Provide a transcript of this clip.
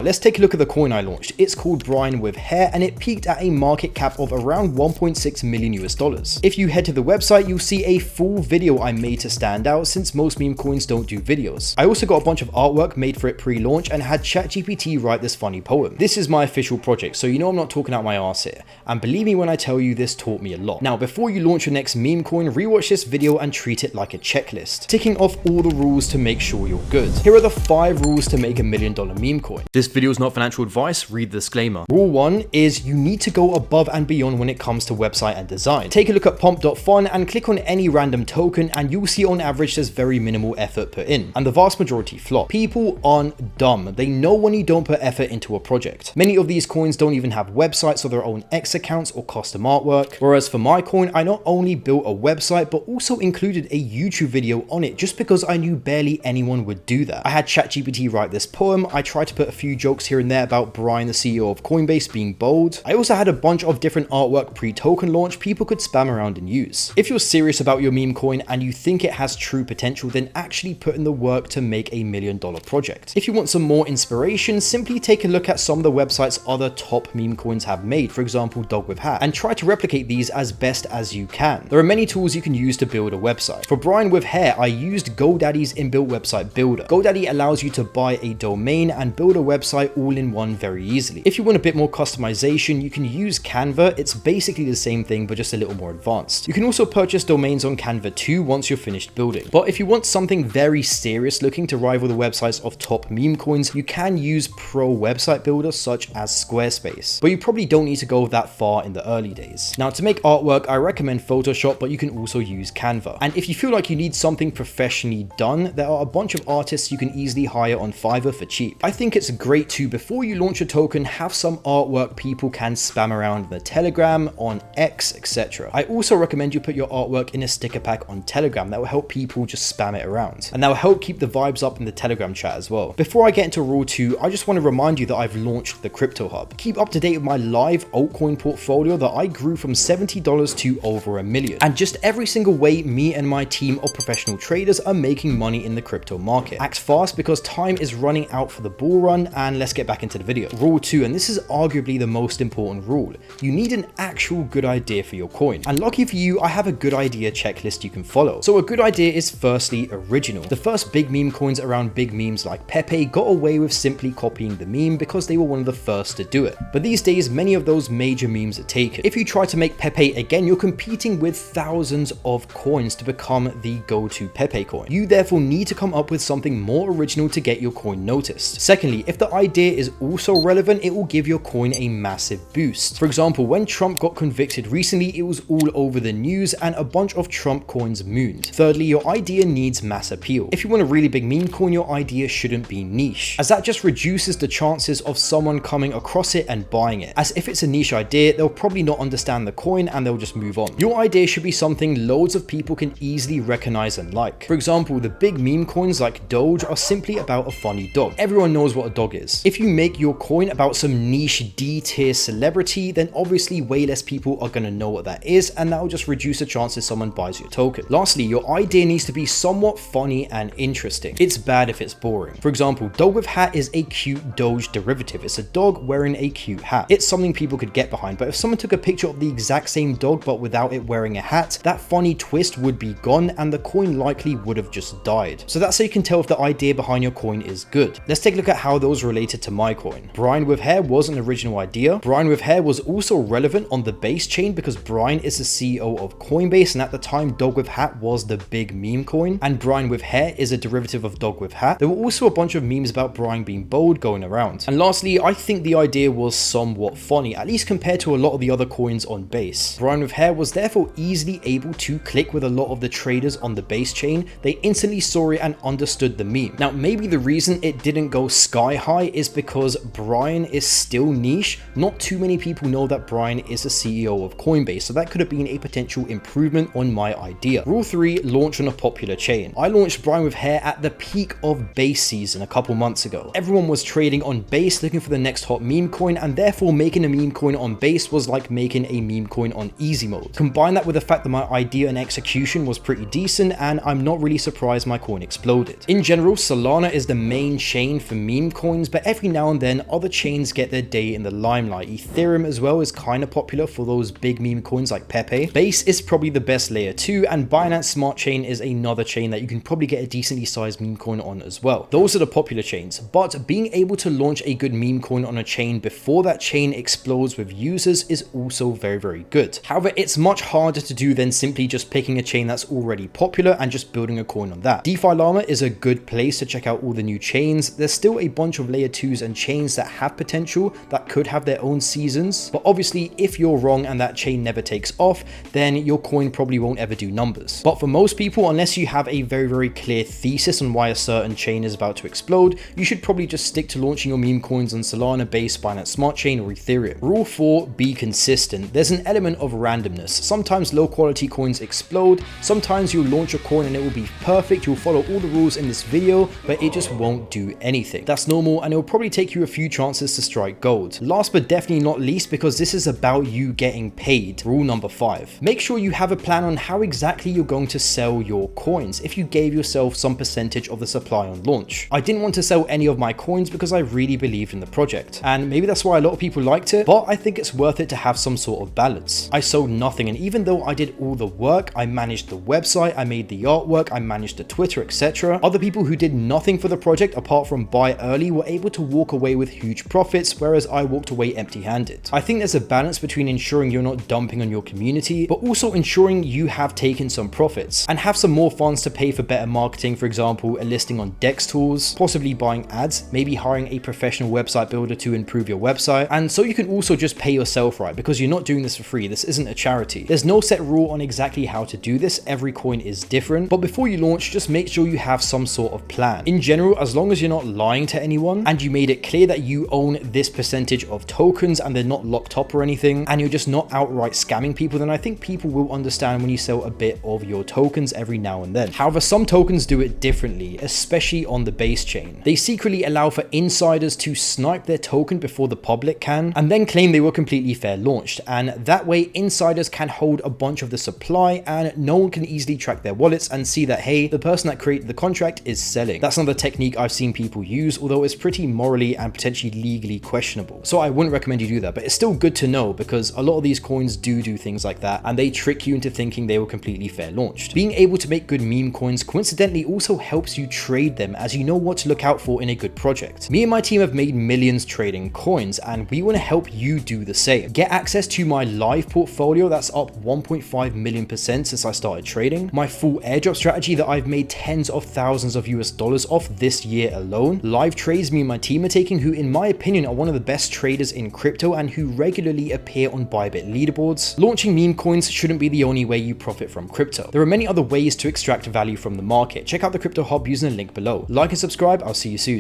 Let's take a look at the coin I launched. It's called Brian with Hair and it peaked at a market cap of around 1.6 million US dollars. If you head to the website, you'll see a full video I made to stand out since most meme coins don't do videos. I also got a bunch of artwork made for it pre-launch and had ChatGPT write this funny poem. This is my official project, so you know I'm not talking out my arse here. And believe me when I tell you this taught me a lot. Now, before you launch your next meme coin, rewatch this video and treat it like a checklist, ticking off all the rules to make sure you're good. Here are the 5 rules to make $1 million meme coin. This video is not financial advice, read the disclaimer. Rule 1 is you need to go above and beyond when it comes to website and design. Take a look at Pump.Fun and click on any random token and you'll see on average there's very minimal effort put in, and the vast majority flop. People aren't dumb, they know when you don't put effort into a project. Many of these coins don't even have websites or their own X accounts or custom artwork, whereas for my coin I not only built a website but also included a YouTube video on it just because I knew barely anyone would do that. I had ChatGPT write this poem, I tried to put a few jokes here and there about Brian, the CEO of Coinbase, being bold. I also had a bunch of different artwork pre-token launch people could spam around and use. If you're serious about your meme coin and you think it has true potential, then actually put in the work to make $1 million project. If you want some more inspiration, simply take a look at some of the websites other top meme coins have made, for example Dog with Hat, and try to replicate these as best as you can. There are many tools you can use to build a website. For Brian with Hair, I used GoDaddy's inbuilt website builder. GoDaddy allows you to buy a domain and build a website all in one very easily. If you want a bit more customization, you can use Canva. It's basically the same thing but just a little more advanced. You can also purchase domains on Canva too once you're finished building. But if you want something very serious looking to rival the websites of top meme coins, you can use pro website builders such as Squarespace. But you probably don't need to go that far in the early days. Now, to make artwork, I recommend Photoshop, but you can also use Canva. And if you feel like you need something professionally done, there are a bunch of artists you can easily hire on Fiverr for cheap. I think it's great to, before you launch a token, have some artwork people can spam around in the Telegram, on X, etc. I also recommend you put your artwork in a sticker pack on Telegram. That will help people just spam it around. And that will help keep the vibes up in the Telegram chat as well. Before I get into rule 2, I just want to remind you that I've launched the Krypto Hub. Keep up to date with my live altcoin portfolio that I grew from $70 to over $1 million. And just every single way me and my team of professional traders are making money in the crypto market. Act fast because time is running out for the bull run, and let's get back into the video. Rule 2, and this is arguably the most important rule. You need an actual good idea for your coin. And lucky for you, I have a good idea checklist you can follow. So a good idea is firstly original. The first big meme coins around big memes like Pepe got away with simply copying the meme because they were one of the first to do it. But these days, many of those major memes are taken. If you try to make Pepe again, you're competing with thousands of coins to become the go-to Pepe coin. You therefore need to come up with something more original to get your coin noticed. Secondly, if the idea is also relevant, it will give your coin a massive boost. For example, when Trump got convicted recently, it was all over the news and a bunch of Trump coins mooned. Thirdly, your idea needs mass appeal. If you want a really big meme coin, your idea shouldn't be niche, as that just reduces the chances of someone coming across it and buying it. As if it's a niche idea, they'll probably not understand the coin and they'll just move on. Your idea should be something loads of people can easily recognize and like. For example, the big meme coins like Doge are simply about a funny dog. Everyone knows what a dog is. If you make your coin about some niche D-tier celebrity, then obviously way less people are gonna know what that is, and that will just reduce the chances someone buys your token. Lastly, your idea needs to be somewhat funny and interesting. It's bad if it's boring. For example, Dog with Hat is a cute Doge derivative. It's a dog wearing a cute hat. It's something people could get behind, but if someone took a picture of the exact same dog but without it wearing a hat, that funny twist would be gone and the coin likely would have just died. So that's how you can tell if the idea behind your coin is good. Let's take a look at how those related to my coin. Brian with Hair was an original idea. Brian with Hair was also relevant on the base chain because Brian is the CEO of Coinbase, and at the time Dog with Hat was the big meme coin, and Brian with Hair is a derivative of Dog with Hat. There were also a bunch of memes about Brian being bold going around. And lastly, I think the idea was somewhat funny, at least compared to a lot of the other coins on base. Brian with Hair was therefore easily able to click with a lot of the traders on the base chain. They instantly saw it and understood the meme. Now, maybe the reason it didn't go sky high is because Brian is still niche. Not too many people know that Brian is the CEO of Coinbase, so that could have been a potential improvement on my idea. Rule 3, launch on a popular chain. I launched Brian with Hair at the peak of base season a couple months ago. Everyone was trading on base looking for the next hot meme coin, and therefore making a meme coin on base was like making a meme coin on easy mode. Combine that with the fact that my idea and execution was pretty decent, and I'm not really surprised my coin exploded. In general, Solana is the main chain for meme coins, coins, but every now and then other chains get their day in the limelight. Ethereum as well is kind of popular for those big meme coins like Pepe. Base is probably the best layer 2, and Binance Smart Chain is another chain that you can probably get a decently sized meme coin on as well. Those are the popular chains, but being able to launch a good meme coin on a chain before that chain explodes with users is also very good. However, it's much harder to do than simply just picking a chain that's already popular and just building a coin on that. DeFi Llama is a good place to check out all the new chains. There's still a bunch of layer 2s and chains that have potential that could have their own seasons, but obviously if you're wrong and that chain never takes off, then your coin probably won't ever do numbers. But for most people, unless you have a very clear thesis on why a certain chain is about to explode, you should probably just stick to launching your meme coins on Solana, Base, Binance Smart Chain, or Ethereum. Rule 4, be consistent. There's an element of randomness. Sometimes low quality coins explode, sometimes you'll launch a coin and it will be perfect, you'll follow all the rules in this video, but it just won't do anything. That's normal, and it will probably take you a few chances to strike gold. Last but definitely not least, because this is about you getting paid, rule number 5. Make sure you have a plan on how exactly you're going to sell your coins if you gave yourself some percentage of the supply on launch. I didn't want to sell any of my coins because I really believed in the project, and maybe that's why a lot of people liked it, but I think it's worth it to have some sort of balance. I sold nothing, and even though I did all the work, I managed the website, I made the artwork, I managed the Twitter, etc. Other people who did nothing for the project apart from buy early were able to walk away with huge profits, whereas I walked away empty-handed. I think there's a balance between ensuring you're not dumping on your community, but also ensuring you have taken some profits and have some more funds to pay for better marketing, for example, a listing on Dex tools, possibly buying ads, maybe hiring a professional website builder to improve your website. And so you can also just pay yourself, right? Because you're not doing this for free. This isn't a charity. There's no set rule on exactly how to do this. Every coin is different, but before you launch, just make sure you have some sort of plan. In general, as long as you're not lying to anyone and you made it clear that you own this percentage of tokens and they're not locked up or anything, and you're just not outright scamming people, then I think people will understand when you sell a bit of your tokens every now and then. However, some tokens do it differently, especially on the Base chain. They secretly allow for insiders to snipe their token before the public can, and then claim they were completely fair launched, and that way insiders can hold a bunch of the supply and no one can easily track their wallets and see that, hey, the person that created the contract is selling. That's another technique I've seen people use, although it's pretty morally and potentially legally questionable. So I wouldn't recommend you do that, but it's still good to know because a lot of these coins do things like that and they trick you into thinking they were completely fair launched. Being able to make good meme coins coincidentally also helps you trade them, as you know what to look out for in a good project. Me and my team have made millions trading coins and we want to help you do the same. Get access to my live portfolio that's up 1.5 million% since I started trading, my full airdrop strategy that I've made tens of thousands of US dollars off this year alone, live trades me and my team are taking who in my opinion are one of the best traders in crypto and who regularly appear on Bybit leaderboards. Launching meme coins shouldn't be the only way you profit from crypto. There are many other ways to extract value from the market. Check out the Krypto Hub using the link below. Like and subscribe, I'll see you soon.